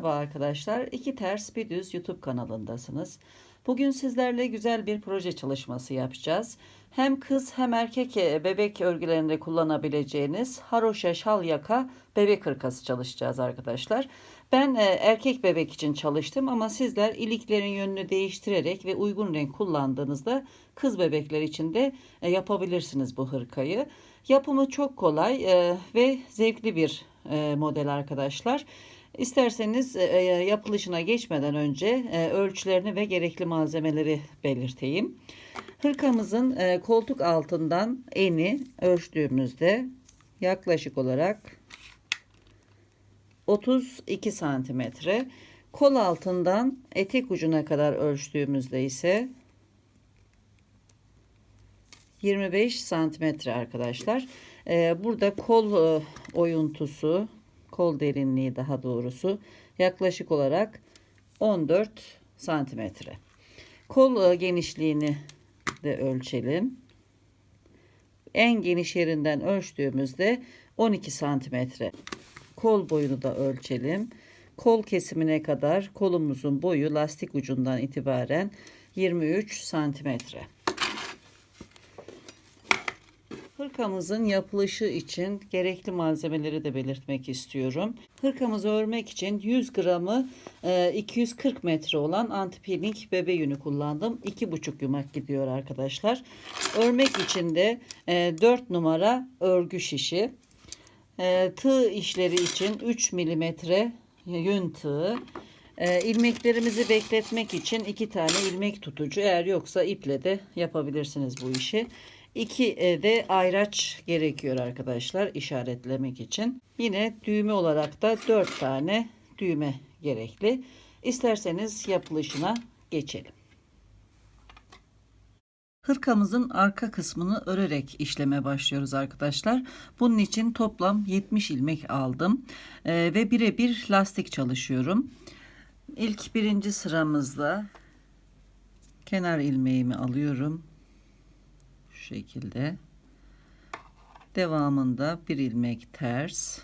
Merhaba arkadaşlar. İki Ters Bir Düz YouTube kanalındasınız. Bugün sizlerle güzel bir proje çalışması yapacağız. Hem kız hem erkek bebek örgülerinde kullanabileceğiniz haroşa şal yaka bebek hırkası çalışacağız arkadaşlar. Ben erkek bebek için çalıştım ama sizler iliklerin yönünü değiştirerek ve uygun renk kullandığınızda kız bebekler için de yapabilirsiniz bu hırkayı. Yapımı çok kolay ve zevkli bir model arkadaşlar. İsterseniz yapılışına geçmeden önce ölçülerini ve gerekli malzemeleri belirteyim. Hırkamızın koltuk altından eni ölçtüğümüzde yaklaşık olarak 32 santimetre. Kol altından etek ucuna kadar ölçtüğümüzde ise 25 santimetre arkadaşlar. Burada kol oyuntusu, kol derinliği daha doğrusu yaklaşık olarak 14 santimetre. Kol genişliğini de ölçelim. En geniş yerinden ölçtüğümüzde 12 santimetre. Kol boyunu da ölçelim. Kol kesimine kadar kolumuzun boyu lastik ucundan itibaren 23 santimetre. Hırkamızın yapılışı için gerekli malzemeleri de belirtmek istiyorum. Hırkamızı örmek için 100 gramı 240 metre olan antipinik bebe yünü kullandım. 2,5 yumak gidiyor arkadaşlar. Örmek için de 4 numara örgü şişi. Tığ işleri için 3 milimetre yün tığı. İlmeklerimizi bekletmek için 2 tane ilmek tutucu. Eğer yoksa iple de yapabilirsiniz bu işi. 2 de ayraç gerekiyor arkadaşlar işaretlemek için. Yine düğme olarak da 4 tane düğme gerekli. İsterseniz yapılışına geçelim. Hırkamızın arka kısmını örerek işleme başlıyoruz arkadaşlar. Bunun için toplam 70 ilmek aldım ve birebir lastik çalışıyorum. İlk birinci sıramızda kenar ilmeğimi alıyorum. Şu şekilde. Devamında bir ilmek ters,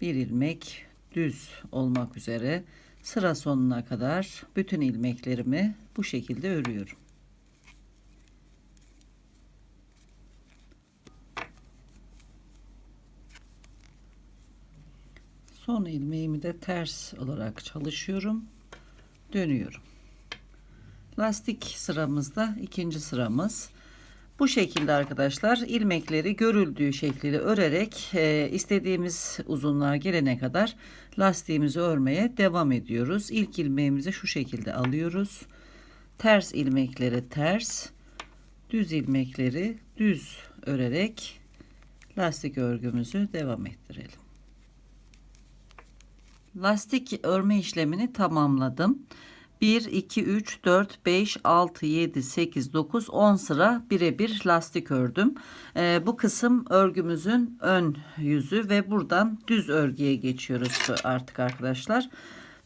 bir ilmek düz olmak üzere sıra sonuna kadar bütün ilmeklerimi bu şekilde örüyorum. Son ilmeğimi de ters olarak çalışıyorum. Dönüyorum. Lastik sıramızda ikinci sıramız. Bu şekilde arkadaşlar ilmekleri görüldüğü şekliyle örerek istediğimiz uzunluğa gelene kadar lastiğimizi örmeye devam ediyoruz. İlk ilmeğimizi şu şekilde alıyoruz. Ters ilmekleri ters, düz ilmekleri düz örerek lastik örgümüzü devam ettirelim. Lastik örme işlemini tamamladım. 1, 2, 3, 4, 5, 6, 7, 8, 9, 10 sıra birebir lastik ördüm. Bu kısım örgümüzün ön yüzü ve buradan düz örgüye geçiyoruz artık arkadaşlar.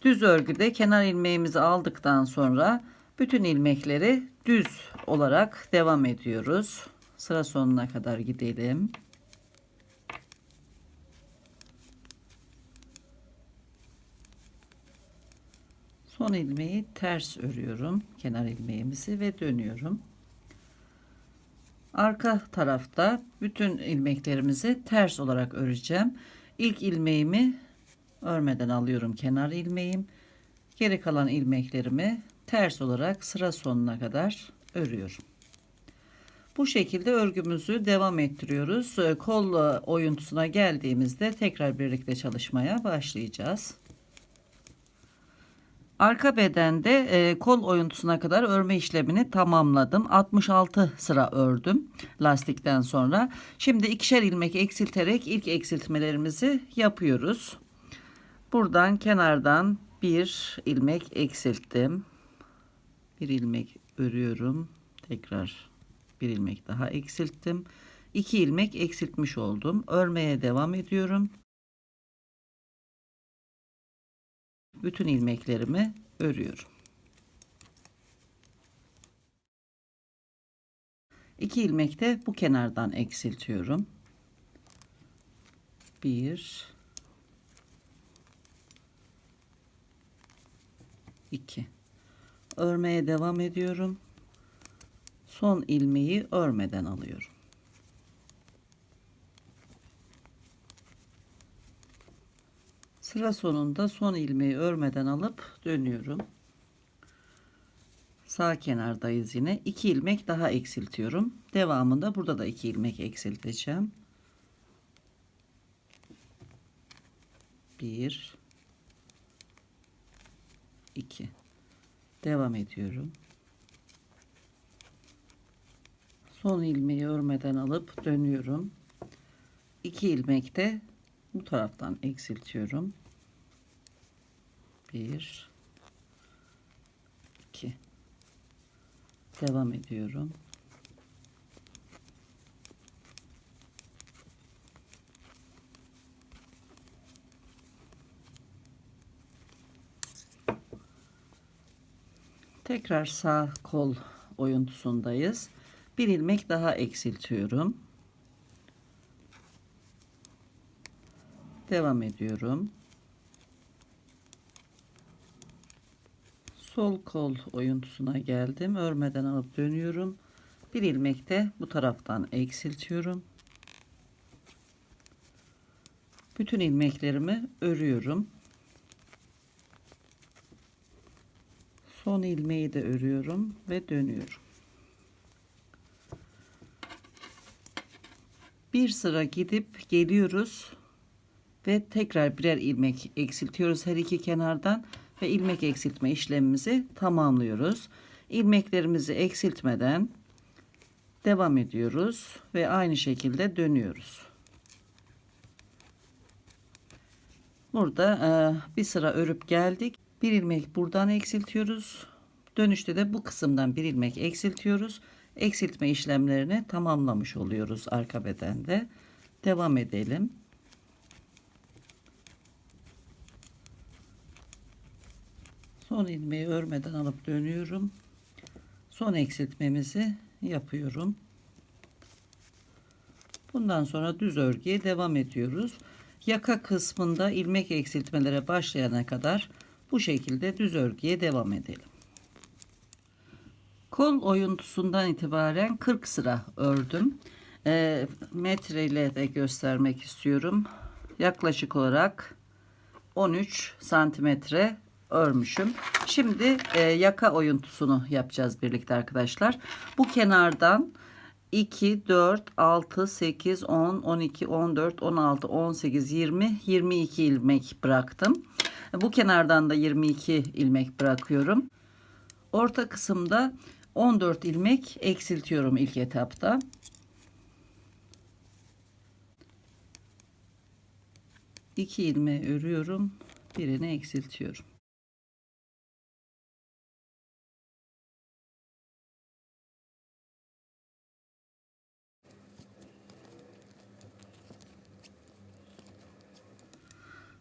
Düz örgüde kenar ilmeğimizi aldıktan sonra bütün ilmekleri düz olarak devam ediyoruz. Sıra sonuna kadar gidelim. Son ilmeği ters örüyorum, kenar ilmeğimizi ve dönüyorum. Arka tarafta bütün ilmeklerimizi ters olarak öreceğim. İlk ilmeğimi örmeden alıyorum, kenar ilmeğim. Geri kalan ilmeklerimi ters olarak sıra sonuna kadar örüyorum. Bu şekilde örgümüzü devam ettiriyoruz. Kol oyuntusuna geldiğimizde tekrar birlikte çalışmaya başlayacağız. Arka bedende kol oyuntusuna kadar örme işlemini tamamladım. 66 sıra ördüm lastikten sonra. Şimdi ikişer ilmek eksilterek ilk eksiltmelerimizi yapıyoruz. Buradan kenardan bir ilmek eksilttim. Bir ilmek örüyorum. Tekrar bir ilmek daha eksilttim. 2 ilmek eksiltmiş oldum. Örmeye devam ediyorum. Bütün ilmeklerimi örüyorum. 2 ilmek de bu kenardan eksiltiyorum. 1 2. Örmeye devam ediyorum. Son ilmeği örmeden alıyorum. Sıra sonunda son ilmeği örmeden alıp dönüyorum. Sağ kenardayız yine. 2 ilmek daha eksiltiyorum. Devamında burada da 2 ilmek eksilteceğim. 1 2. Devam ediyorum. Son ilmeği örmeden alıp dönüyorum. 2 ilmek de bu taraftan eksiltiyorum. 1 2. Devam ediyorum. Tekrar sağ kol oyuntusundayız. Bir ilmek daha eksiltiyorum. Devam ediyorum. Sol kol oyuntusuna geldim. Örmeden alıp dönüyorum. Bir ilmek de bu taraftan eksiltiyorum. Bütün ilmeklerimi örüyorum. Son ilmeği de örüyorum ve dönüyorum. Bir sıra gidip geliyoruz ve tekrar birer ilmek eksiltiyoruz her iki kenardan ve ilmek eksiltme işlemimizi tamamlıyoruz. İlmeklerimizi eksiltmeden devam ediyoruz ve aynı şekilde dönüyoruz. Burada bir sıra örüp geldik. Bir ilmek buradan eksiltiyoruz. Dönüşte de bu kısımdan bir ilmek eksiltiyoruz. Eksiltme işlemlerini tamamlamış oluyoruz arka bedende. Devam edelim. Son ilmeği örmeden alıp dönüyorum. Son eksiltmemizi yapıyorum. Bundan sonra düz örgüye devam ediyoruz. Yaka kısmında ilmek eksiltmelere başlayana kadar bu şekilde düz örgüye devam edelim. Kol oyuntusundan itibaren 40 sıra ördüm. Metre ile de göstermek istiyorum. Yaklaşık olarak 13 santimetre örmüşüm. Şimdi yaka oyuntusunu yapacağız birlikte arkadaşlar. Bu kenardan 2, 4, 6, 8, 10, 12, 14, 16, 18, 20, 22 ilmek bıraktım. Bu kenardan da 22 ilmek bırakıyorum. Orta kısımda 14 ilmek eksiltiyorum ilk etapta. İki ilmeği örüyorum, birini eksiltiyorum.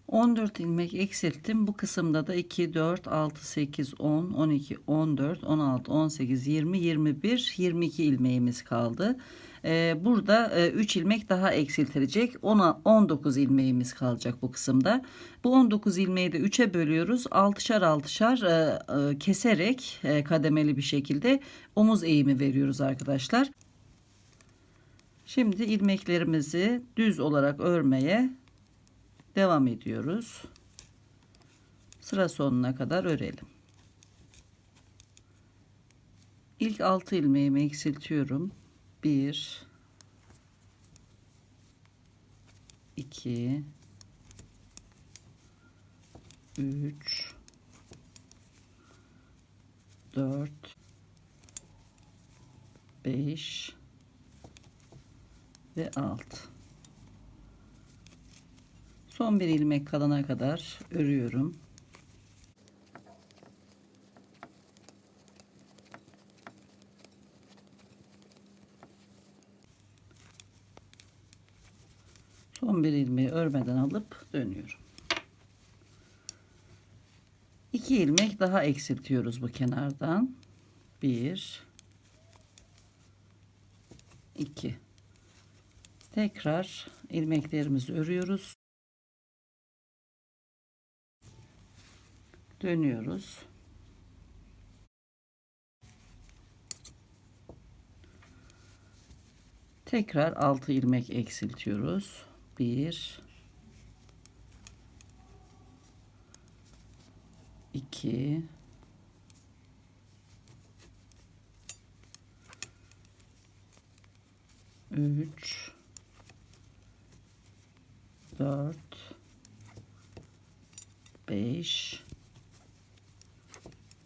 ...14 ilmek eksilttim. Bu kısımda da 2, 4, 6, 8, 10, 12, 14, 16, 18, 20, 21, 22 ilmeğimiz kaldı. Burada 3 ilmek daha eksiltilecek. 19 ilmeğimiz kalacak bu kısımda. Bu 19 ilmeği de 3'e bölüyoruz. 6'şar 6'şar keserek kademeli bir şekilde omuz eğimi veriyoruz arkadaşlar. Şimdi ilmeklerimizi düz olarak örmeye devam ediyoruz. Sıra sonuna kadar örelim. İlk 6 ilmeğimi eksiltiyorum. 1 2 3 4 5 ve 6. Son bir ilmek kalana kadar örüyorum. Son bir ilmeği örmeden alıp dönüyorum. 2 ilmek daha eksiltiyoruz bu kenardan. 1 2. Tekrar ilmeklerimizi örüyoruz. Dönüyoruz. Tekrar 6 ilmek eksiltiyoruz. 1 2 3 4 5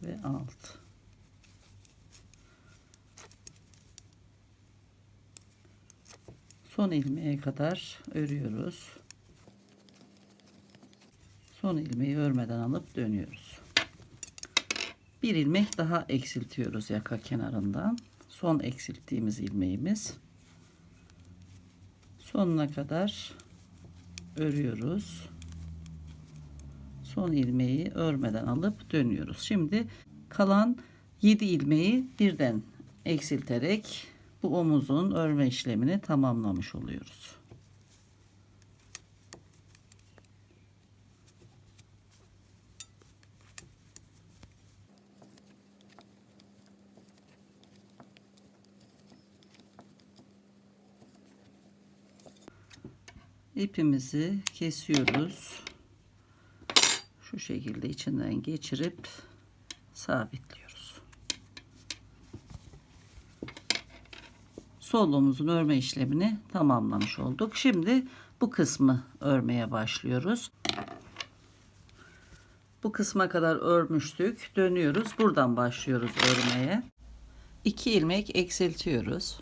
ve 6. Son ilmeğe kadar örüyoruz. Son ilmeği örmeden alıp dönüyoruz. Bir ilmek daha eksiltiyoruz yaka kenarından. Son eksilttiğimiz ilmeğimiz. Sonuna kadar örüyoruz. Son ilmeği örmeden alıp dönüyoruz. Şimdi kalan 7 ilmeği birden eksilterek bu omuzun örme işlemini tamamlamış oluyoruz. İpimizi kesiyoruz. Şu şekilde içinden geçirip sabitliyoruz. Sol omuzun örme işlemini tamamlamış olduk. Şimdi bu kısmı örmeye başlıyoruz. Bu kısma kadar örmüştük. Dönüyoruz. Buradan başlıyoruz örmeye. 2 ilmek eksiltiyoruz.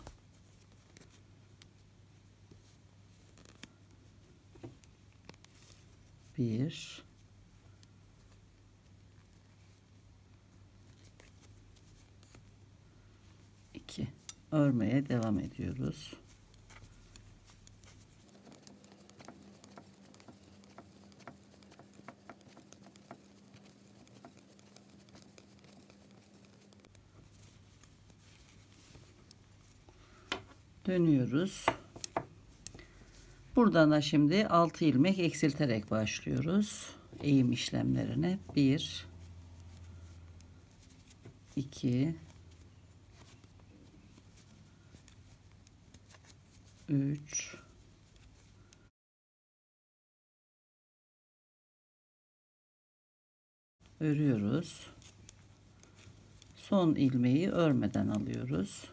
1 2 örmeye devam ediyoruz. Dönüyoruz. Buradan da şimdi 6 ilmek eksilterek başlıyoruz eğim işlemlerine. 1 2 3 örüyoruz. Son ilmeği örmeden alıyoruz.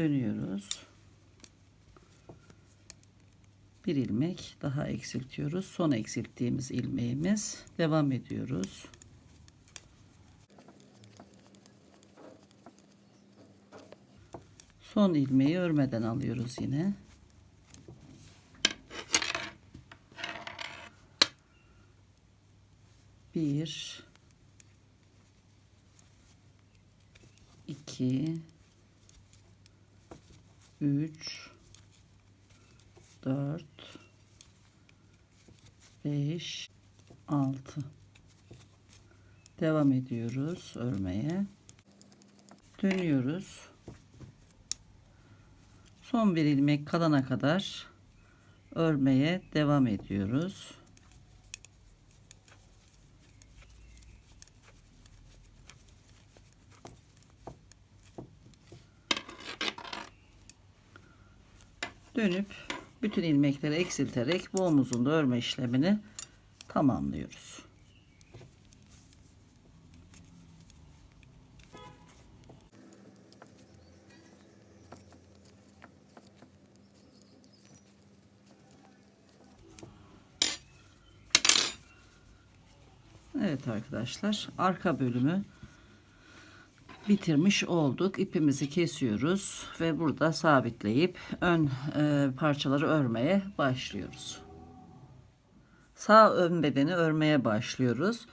Dönüyoruz. Bir ilmek daha eksiltiyoruz. Son eksilttiğimiz ilmeğimiz, devam ediyoruz. Son ilmeği örmeden alıyoruz yine. Bir, iki, 3 4 5 6 devam ediyoruz örmeye. Dönüyoruz. Son bir ilmek kalana kadar örmeye devam ediyoruz. Dönüp bütün ilmekleri eksilterek bu omuzun da örme işlemini tamamlıyoruz. Evet arkadaşlar, arka bölümü bitirmiş olduk. İpimizi kesiyoruz ve burada sabitleyip ön parçaları örmeye başlıyoruz. Sağ ön bedeni örmeye başlıyoruz.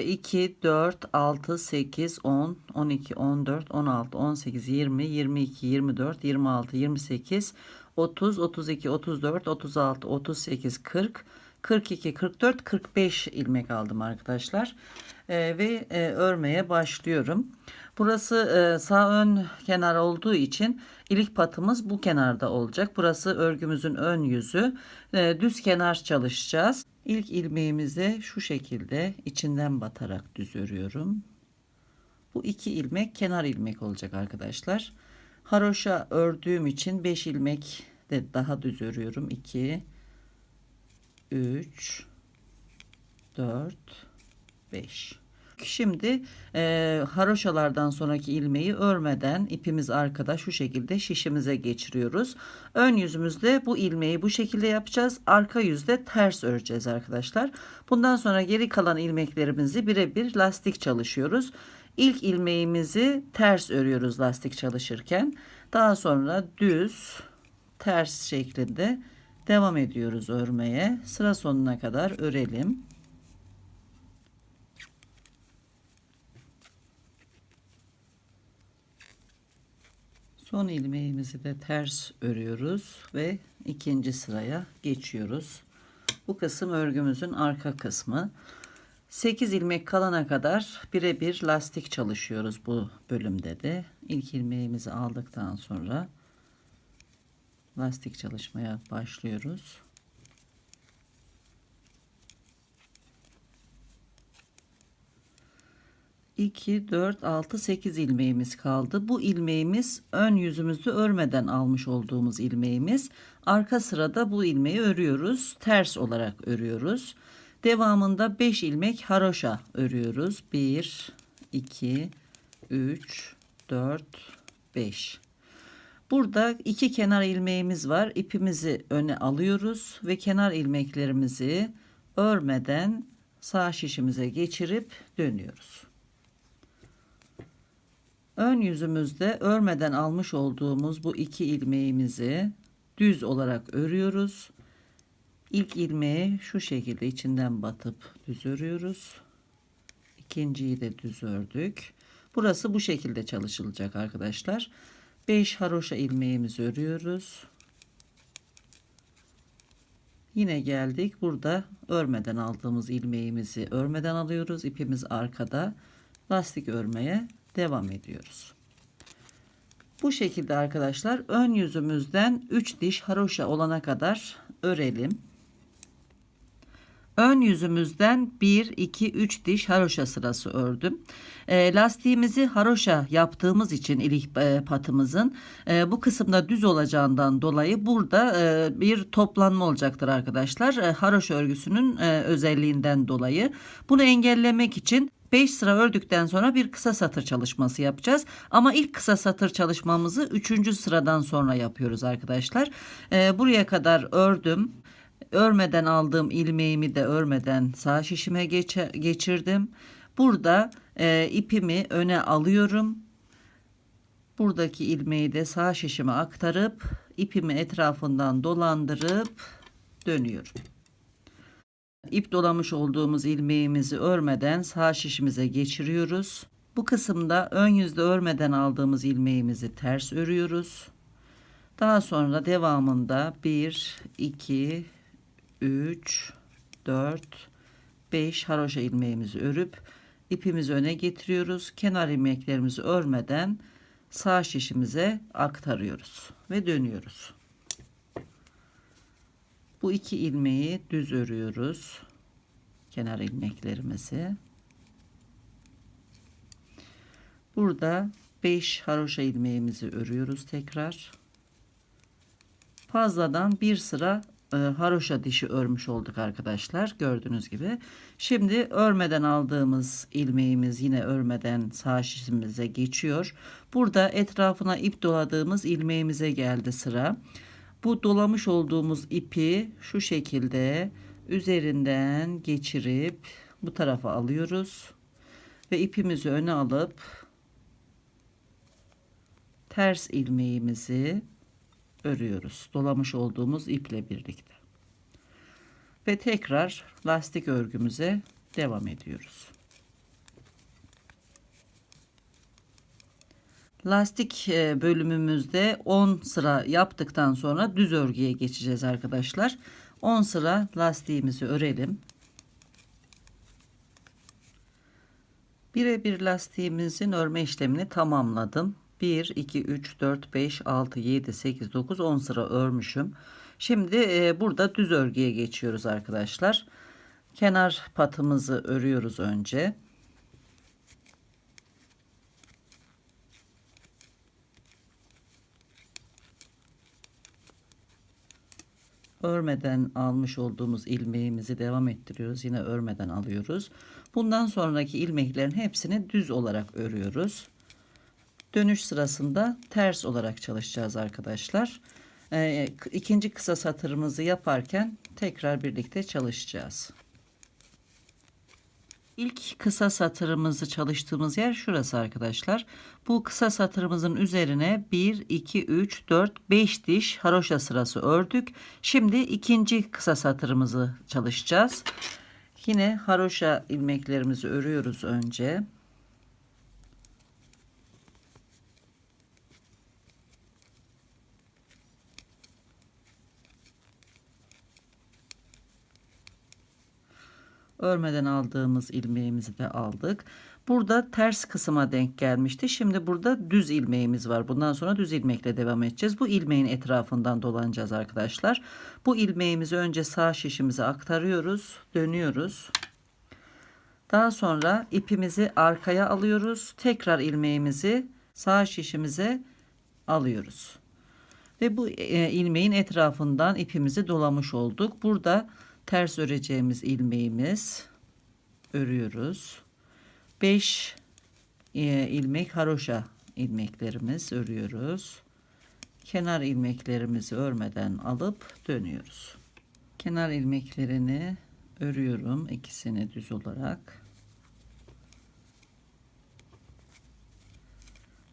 2 4 6 8 10 12 14 16 18 20 22 24 26 28 30 32 34 36 38 40 42 44 45 ilmek aldım arkadaşlar. Ve örmeye başlıyorum. Burası sağ ön kenar olduğu için ilik patımız bu kenarda olacak. Burası örgümüzün ön yüzü. Düz kenar çalışacağız. İlk ilmeğimizi şu şekilde içinden batarak düz örüyorum. Bu 2 ilmek kenar ilmek olacak arkadaşlar. Haroşa ördüğüm için 5 ilmek de daha düz örüyorum. 2 3 4 5. Şimdi haroşalardan sonraki ilmeği örmeden ipimiz arkada şu şekilde şişimize geçiriyoruz. Ön yüzümüzde bu ilmeği bu şekilde yapacağız. Arka yüzde ters öreceğiz arkadaşlar. Bundan sonra geri kalan ilmeklerimizi birebir lastik çalışıyoruz. İlk ilmeğimizi ters örüyoruz lastik çalışırken. Daha sonra düz ters şeklinde devam ediyoruz örmeye. Sıra sonuna kadar örelim. Son ilmeğimizi de ters örüyoruz ve ikinci sıraya geçiyoruz. Bu kısım örgümüzün arka kısmı. 8 ilmek kalana kadar birebir lastik çalışıyoruz bu bölümde de. İlk ilmeğimizi aldıktan sonra lastik çalışmaya başlıyoruz. 2, 4, 6, 8 ilmeğimiz kaldı. Bu ilmeğimiz ön yüzümüzü örmeden almış olduğumuz ilmeğimiz. Arka sırada bu ilmeği örüyoruz. Ters olarak örüyoruz. Devamında 5 ilmek haroşa örüyoruz. 1, 2, 3, 4, 5. Burada 2 kenar ilmeğimiz var. İpimizi öne alıyoruz ve kenar ilmeklerimizi örmeden sağ şişimize geçirip dönüyoruz. Ön yüzümüzde örmeden almış olduğumuz bu 2 ilmeğimizi düz olarak örüyoruz. İlk ilmeği şu şekilde içinden batıp düz örüyoruz. İkinciyi de düz ördük. Burası bu şekilde çalışılacak arkadaşlar. 5 haroşa ilmeğimizi örüyoruz. Yine geldik. Burada örmeden aldığımız ilmeğimizi örmeden alıyoruz. İpimiz arkada. Lastik örmeye devam ediyoruz. Bu şekilde arkadaşlar ön yüzümüzden 3 diş haroşa olana kadar örelim. Ön yüzümüzden 1, 2, 3 diş haroşa sırası ördüm. Lastiğimizi haroşa yaptığımız için ilik patımızın bu kısımda düz olacağından dolayı burada bir toplanma olacaktır arkadaşlar. Haroşa örgüsünün özelliğinden dolayı. Bunu engellemek için 5 sıra ördükten sonra bir kısa satır çalışması yapacağız. Ama ilk kısa satır çalışmamızı 3. sıradan sonra yapıyoruz arkadaşlar. Buraya kadar ördüm. Örmeden aldığım ilmeğimi de örmeden sağ şişime geçirdim. Burada ipimi öne alıyorum. Buradaki ilmeği de sağ şişime aktarıp ipimi etrafından dolandırıp dönüyorum. İp dolamış olduğumuz ilmeğimizi örmeden sağ şişimize geçiriyoruz. Bu kısımda ön yüzde örmeden aldığımız ilmeğimizi ters örüyoruz. Daha sonra devamında 1, 2, 3, 4, 5 haroşa ilmeğimizi örüp ipimizi öne getiriyoruz. Kenar ilmeklerimizi örmeden sağ şişimize aktarıyoruz ve dönüyoruz. Bu 2 ilmeği düz örüyoruz. Kenar ilmeklerimizi. Burada 5 haroşa ilmeğimizi örüyoruz tekrar. Fazladan bir sıra haroşa dişi örmüş olduk arkadaşlar, gördüğünüz gibi. Şimdi örmeden aldığımız ilmeğimiz yine örmeden sağ şişimize geçiyor. Burada etrafına ip doladığımız ilmeğimize geldi sıra. Bu dolamış olduğumuz ipi şu şekilde üzerinden geçirip bu tarafa alıyoruz ve ipimizi öne alıp ters ilmeğimizi örüyoruz dolamış olduğumuz iple birlikte ve tekrar lastik örgümüze devam ediyoruz. Lastik bölümümüzde 10 sıra yaptıktan sonra düz örgüye geçeceğiz arkadaşlar. 10 sıra lastiğimizi örelim. Birebir lastiğimizin örme işlemini tamamladım. 1, 2, 3, 4, 5, 6, 7, 8, 9, 10 sıra örmüşüm. Şimdi burada düz örgüye geçiyoruz arkadaşlar. Kenar patımızı örüyoruz önce. Örmeden almış olduğumuz ilmeğimizi devam ettiriyoruz. Yine örmeden alıyoruz. Bundan sonraki ilmeklerin hepsini düz olarak örüyoruz. Dönüş sırasında ters olarak çalışacağız arkadaşlar. İkinci kısa satırımızı yaparken tekrar birlikte çalışacağız. İlk kısa satırımızı çalıştığımız yer şurası arkadaşlar. Bu kısa satırımızın üzerine 1, 2, 3, 4, 5 diş haroşa sırası ördük. Şimdi ikinci kısa satırımızı çalışacağız. Yine haroşa ilmeklerimizi örüyoruz önce. Örmeden aldığımız ilmeğimizi de aldık. Burada ters kısma denk gelmişti. Şimdi burada düz ilmeğimiz var. Bundan sonra düz ilmekle devam edeceğiz. Bu ilmeğin etrafından dolanacağız arkadaşlar. Bu ilmeğimizi önce sağ şişimize aktarıyoruz. Dönüyoruz. Daha sonra ipimizi arkaya alıyoruz. Tekrar ilmeğimizi sağ şişimize alıyoruz. Ve bu ilmeğin etrafından ipimizi dolamış olduk. Burada ters öreceğimiz ilmeğimiz örüyoruz. 5 ilmek haroşa ilmeklerimiz örüyoruz. Kenar ilmeklerimizi örmeden alıp dönüyoruz. Kenar ilmeklerini örüyorum, ikisini düz olarak.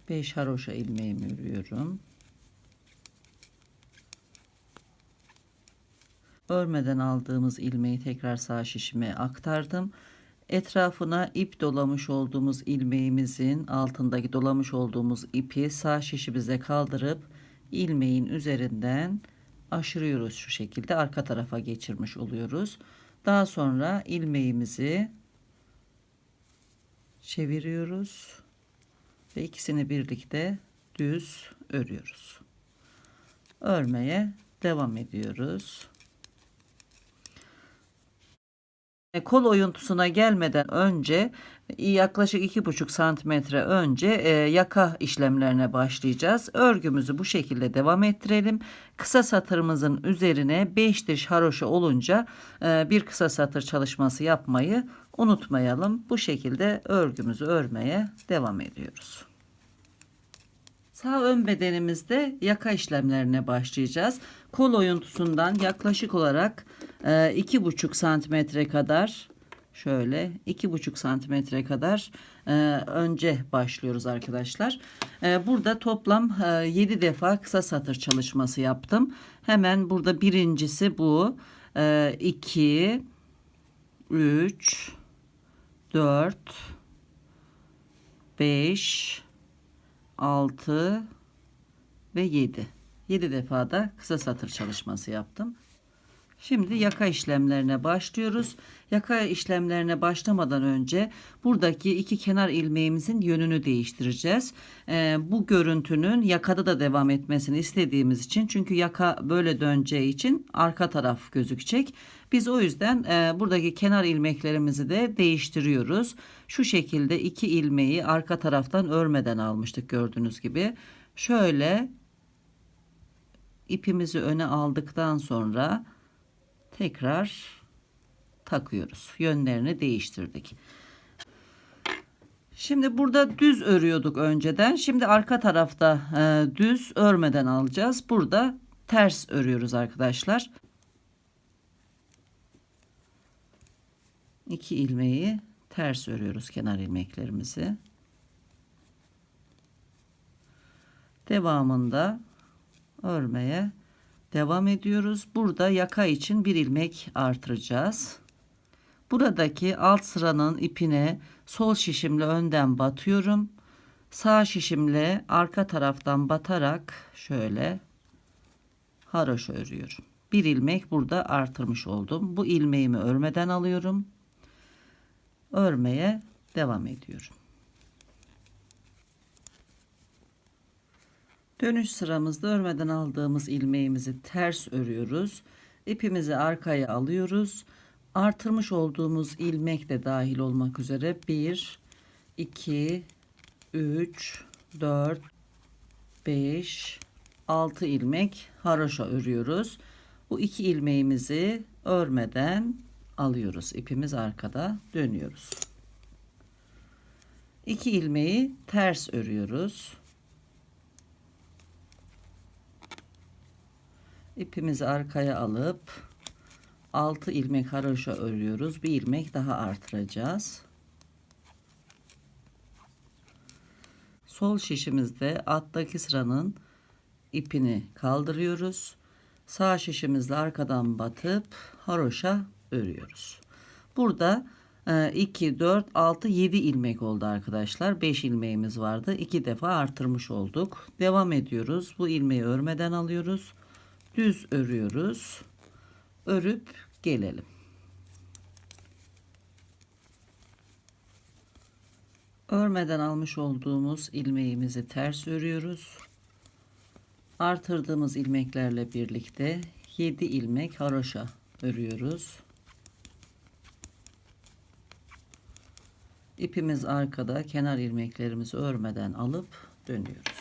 5 haroşa ilmeğimi örüyorum. Örmeden aldığımız ilmeği tekrar sağ şişime aktardım. Etrafına ip dolamış olduğumuz ilmeğimizin altındaki dolamış olduğumuz ipi sağ şişimize kaldırıp ilmeğin üzerinden aşırıyoruz, şu şekilde arka tarafa geçirmiş oluyoruz. Daha sonra ilmeğimizi çeviriyoruz ve ikisini birlikte düz örüyoruz. Örmeye devam ediyoruz. Kol oyuntusuna gelmeden önce yaklaşık 2,5 santimetre önce yaka işlemlerine başlayacağız. Örgümüzü bu şekilde devam ettirelim. Kısa satırımızın üzerine 5 diş haroşa olunca bir kısa satır çalışması yapmayı unutmayalım. Bu şekilde örgümüzü örmeye devam ediyoruz. Sağ ön bedenimizde yaka işlemlerine başlayacağız. Kol oyuntusundan yaklaşık olarak 2,5 santimetre kadar, şöyle 2,5 santimetre kadar önce başlıyoruz arkadaşlar. Burada toplam 7 defa kısa satır çalışması yaptım. Hemen burada birincisi bu. 2, 3, 4, 5, 6 ve 7. 7 defa da kısa satır çalışması yaptım. Şimdi yaka işlemlerine başlıyoruz. Yaka işlemlerine başlamadan önce buradaki iki kenar ilmeğimizin yönünü değiştireceğiz. Bu görüntünün yakada da devam etmesini istediğimiz için, çünkü yaka böyle döneceği için arka taraf gözükecek. Biz o yüzden buradaki kenar ilmeklerimizi de değiştiriyoruz. Şu şekilde iki ilmeği arka taraftan örmeden almıştık, gördüğünüz gibi. Şöyle ipimizi öne aldıktan sonra tekrar takıyoruz. Yönlerini değiştirdik. Şimdi burada düz örüyorduk önceden. Şimdi arka tarafta düz örmeden alacağız. Burada ters örüyoruz arkadaşlar. 2 ilmeği ters örüyoruz, kenar ilmeklerimizi. Devamında örmeye devam ediyoruz. Burada yaka için bir ilmek artıracağız. Buradaki alt sıranın ipine sol şişimle önden batıyorum. Sağ şişimle arka taraftan batarak şöyle haroşa örüyorum. Bir ilmek burada artırmış oldum. Bu ilmeğimi örmeden alıyorum. Örmeye devam ediyorum. Dönüş sıramızda örmeden aldığımız ilmeğimizi ters örüyoruz. İpimizi arkaya alıyoruz. Artırmış olduğumuz ilmek de dahil olmak üzere 1, 2, 3, 4, 5, 6 ilmek haroşa örüyoruz. Bu 2 ilmeğimizi örmeden alıyoruz. İpimiz arkada, dönüyoruz. 2 ilmeği ters örüyoruz. İpimizi arkaya alıp 6 ilmek haroşa örüyoruz. Bir ilmek daha artıracağız. Sol şişimizde alttaki sıranın ipini kaldırıyoruz. Sağ şişimizle arkadan batıp haroşa örüyoruz. Burada 2, 4, 6, 7 ilmek oldu arkadaşlar. 5 ilmeğimiz vardı. 2 defa artırmış olduk. Devam ediyoruz. Bu ilmeği örmeden alıyoruz. Düz örüyoruz. Örüp gelelim. Örmeden almış olduğumuz ilmeğimizi ters örüyoruz. Artırdığımız ilmeklerle birlikte 7 ilmek haroşa örüyoruz. İpimiz arkada, kenar ilmeklerimizi örmeden alıp dönüyoruz.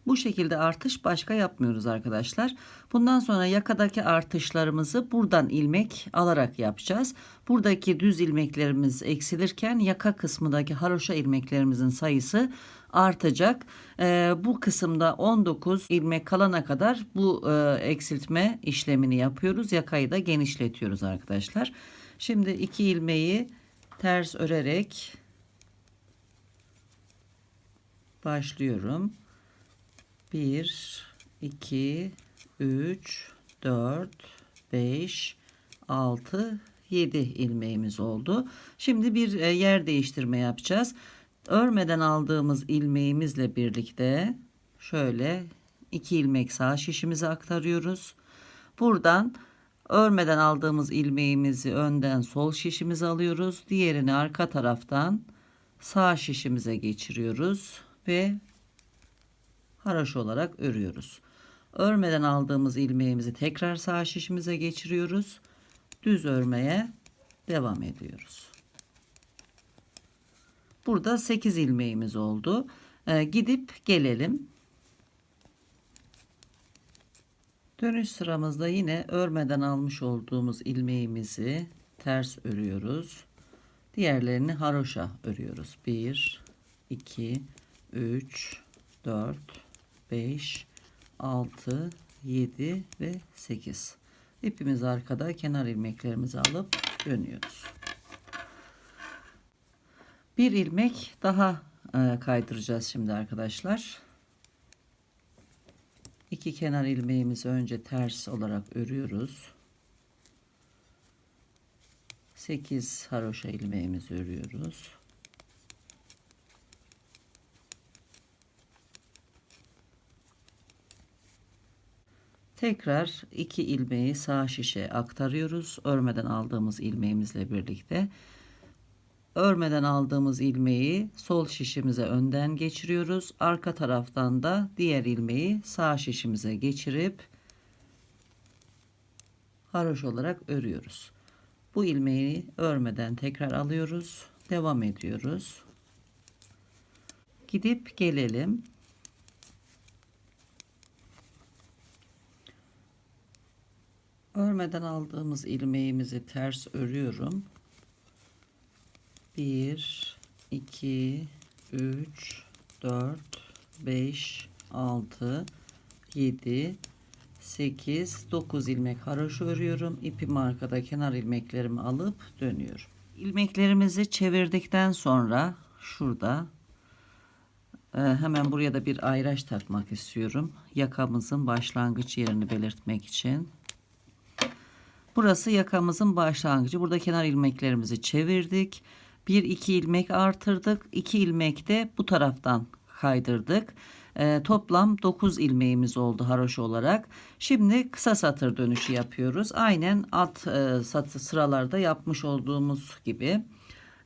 Bu şekilde artış başka yapmıyoruz arkadaşlar. Bundan sonra yakadaki artışlarımızı buradan ilmek alarak yapacağız. Buradaki düz ilmeklerimiz eksilirken yaka kısmındaki haroşa ilmeklerimizin sayısı artacak. Bu kısımda 19 ilmek kalana kadar bu eksiltme işlemini yapıyoruz. Yakayı da genişletiyoruz arkadaşlar. Şimdi 2 ilmeği ters örerek başlıyorum. 1, 2, 3, 4, 5, 6, 7 ilmeğimiz oldu. Şimdi bir yer değiştirme yapacağız. Örmeden aldığımız ilmeğimizle birlikte şöyle 2 ilmek sağ şişimize aktarıyoruz. Buradan örmeden aldığımız ilmeğimizi önden sol şişimize alıyoruz. Diğerini arka taraftan sağ şişimize geçiriyoruz ve haroşa olarak örüyoruz. Örmeden aldığımız ilmeğimizi tekrar sağ şişimize geçiriyoruz. Düz örmeye devam ediyoruz. Burada 8 ilmeğimiz oldu. Gidip gelelim. Dönüş sıramızda yine örmeden almış olduğumuz ilmeğimizi ters örüyoruz. Diğerlerini haroşa örüyoruz. 1, 2, 3, 4, 5, 6, 7 ve 8. İpimiz arkada, kenar ilmeklerimizi alıp dönüyoruz. Bir ilmek daha kaydıracağız şimdi arkadaşlar. 2 kenar ilmeğimizi önce ters olarak örüyoruz. 8 haroşa ilmeğimizi örüyoruz. Tekrar 2 ilmeği sağ şişe aktarıyoruz. Örmeden aldığımız ilmeğimizle birlikte. Örmeden aldığımız ilmeği sol şişimize önden geçiriyoruz. Arka taraftan da diğer ilmeği sağ şişimize geçirip haroşa olarak örüyoruz. Bu ilmeği örmeden tekrar alıyoruz. Devam ediyoruz. Gidip gelelim. Örmeden aldığımız ilmeğimizi ters örüyorum. 1, 2, 3, 4, 5, 6, 7, 8, 9 ilmek haroşa örüyorum. İpimi arkada, kenar ilmeklerimi alıp dönüyorum. İlmeklerimizi çevirdikten sonra şurada hemen buraya da bir ayraç takmak istiyorum. Yakamızın başlangıç yerini belirtmek için. Burası yakamızın başlangıcı. Burada kenar ilmeklerimizi çevirdik. 1-2 ilmek artırdık. 2 ilmek de bu taraftan kaydırdık. Toplam 9 ilmeğimiz oldu haroşa olarak. Şimdi kısa satır dönüşü yapıyoruz. Aynen alt satır sıralarda yapmış olduğumuz gibi.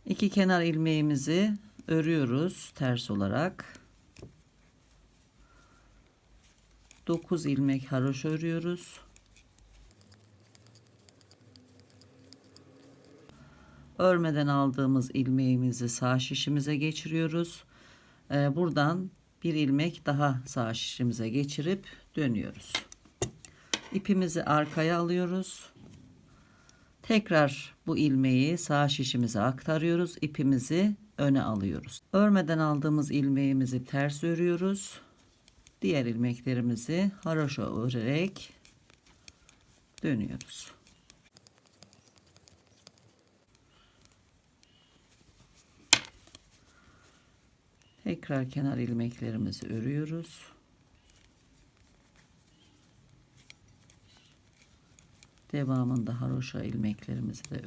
2 kenar ilmeğimizi örüyoruz ters olarak. 9 ilmek haroşa örüyoruz. Örmeden aldığımız ilmeğimizi sağ şişimize geçiriyoruz. Buradan bir ilmek daha sağ şişimize geçirip dönüyoruz. İpimizi arkaya alıyoruz. Tekrar bu ilmeği sağ şişimize aktarıyoruz. İpimizi öne alıyoruz. Örmeden aldığımız ilmeğimizi ters örüyoruz. Diğer ilmeklerimizi haroşa örerek dönüyoruz. Tekrar kenar ilmeklerimizi örüyoruz. Devamında haroşa ilmeklerimizi de